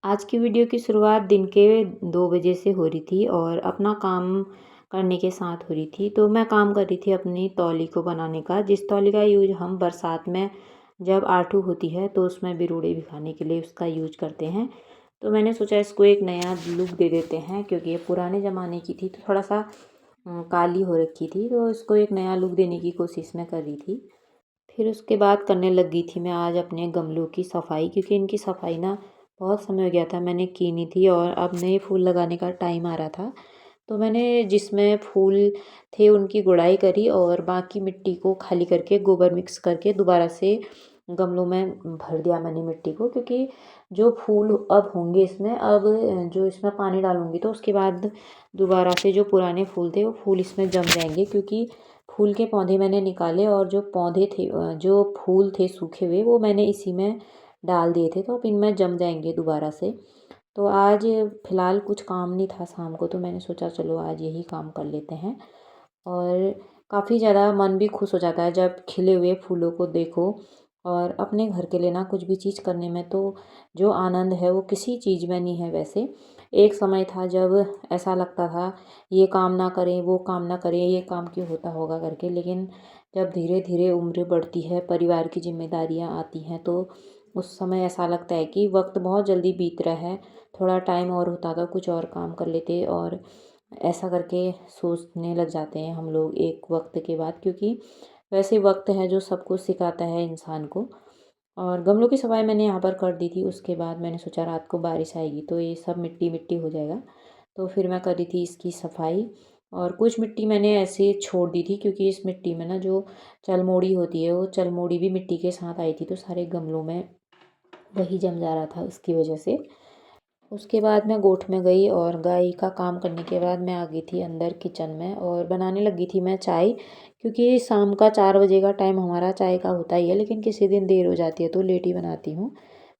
आज की वीडियो की शुरुआत दिन के 2 बजे से हो रही थी और अपना काम करने के साथ हो रही थी। तो मैं काम कर रही थी अपनी तौली को बनाने का, जिस तौली का यूज़ हम बरसात में जब आठू होती है तो उसमें बिरोड़े भिगाने के लिए उसका यूज करते हैं। तो मैंने सोचा इसको एक नया लुक दे देते हैं, क्योंकि ये पुराने ज़माने की थी तो थोड़ा सा काली हो रखी थी, तो इसको एक नया लुक देने की कोशिश मैं कर रही थी। फिर उसके बाद करने लग गई थी मैं आज अपने गमलों की सफाई, क्योंकि इनकी सफाई ना बहुत समय हो गया था मैंने की नहीं थी और अब नए फूल लगाने का टाइम आ रहा था। तो मैंने जिसमें फूल थे उनकी गुड़ाई करी और बाकी मिट्टी को खाली करके गोबर मिक्स करके दोबारा से गमलों में भर दिया मैंने मिट्टी को, क्योंकि जो फूल अब होंगे इसमें, अब जो इसमें पानी डालूंगी तो उसके बाद दोबारा से जो पुराने फूल थे वो फूल इसमें जम जाएंगे, क्योंकि फूल के पौधे मैंने निकाले और जो पौधे थे जो फूल थे सूखे हुए वो मैंने इसी में डाल दिए थे, तो अब इनमें जम जाएंगे दोबारा से। तो आज फ़िलहाल कुछ काम नहीं था शाम को, तो मैंने सोचा चलो आज यही काम कर लेते हैं। और काफ़ी ज़्यादा मन भी खुश हो जाता है जब खिले हुए फूलों को देखो। और अपने घर के लिए ना कुछ भी चीज़ करने में तो जो आनंद है वो किसी चीज़ में नहीं है वैसे। एक समय था जब ऐसा लगता था ये काम ना करें, वो काम ना करें, ये काम क्यों होता होगा करके, लेकिन जब धीरे धीरे उम्र बढ़ती है, परिवार की जिम्मेदारियां आती हैं, तो उस समय ऐसा लगता है कि वक्त बहुत जल्दी बीत रहा है। थोड़ा टाइम और होता तो कुछ और काम कर लेते, और ऐसा करके सोचने लग जाते हैं हम लोग एक वक्त के बाद, क्योंकि वैसे वक्त है जो सब कुछ सिखाता है इंसान को। और गमलों की सफाई मैंने यहाँ पर कर दी थी, उसके बाद मैंने सोचा रात को बारिश आएगी तो ये सब मिट्टी मिट्टी हो जाएगा, तो फिर मैं कर रही थी इसकी सफाई। और कुछ मिट्टी मैंने ऐसे छोड़ दी थी, क्योंकि इस मिट्टी में ना जो चलमोड़ी होती है वो चलमोड़ी भी मिट्टी के साथ आई थी, तो सारे गमलों में वही जम जा रहा था उसकी वजह से। उसके बाद मैं गोठ में गई और गाय का काम करने के बाद मैं आ गई थी अंदर किचन में और बनाने लगी थी मैं चाय, क्योंकि शाम का 4 बजे का टाइम हमारा चाय का होता ही है, लेकिन किसी दिन देर हो जाती है तो लेट ही बनाती हूँ।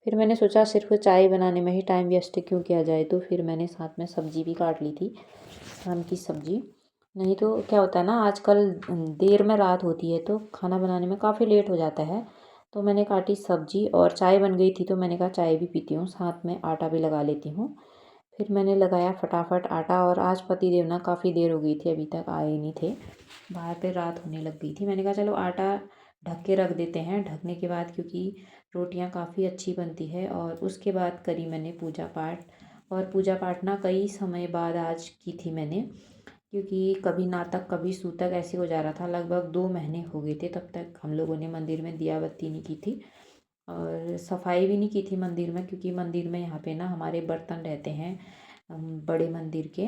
फिर मैंने सोचा सिर्फ चाय बनाने में ही टाइम वेस्ट क्यों किया जाए, तो फिर मैंने साथ में सब्जी भी काट ली थी, शाम की सब्जी। नहीं तो क्या होता है ना, आजकल देर में रात होती है तो खाना बनाने में काफ़ी लेट हो जाता है। तो मैंने काटी सब्जी और चाय बन गई थी, तो मैंने कहा चाय भी पीती हूँ, साथ में आटा भी लगा लेती हूँ। फिर मैंने लगाया फटाफट आटा, और आज पति देव ना काफ़ी देर हो गई थी अभी तक आए ही नहीं थे, बाहर पे रात होने लग गई थी। मैंने कहा चलो आटा ढक के रख देते हैं, ढकने के बाद क्योंकि रोटियां काफ़ी अच्छी बनती है। और उसके बाद करी मैंने पूजा पाठ, और पूजा पाठ ना कई समय बाद आज की थी मैंने, क्योंकि कभी नातक कभी सूतक ऐसे हो जा रहा था। लगभग 2 महीने हो गए थे तब तक हम लोगों ने मंदिर में दिया बत्ती नहीं की थी और सफाई भी नहीं की थी मंदिर में, क्योंकि मंदिर में यहाँ पे ना हमारे बर्तन रहते हैं बड़े मंदिर के,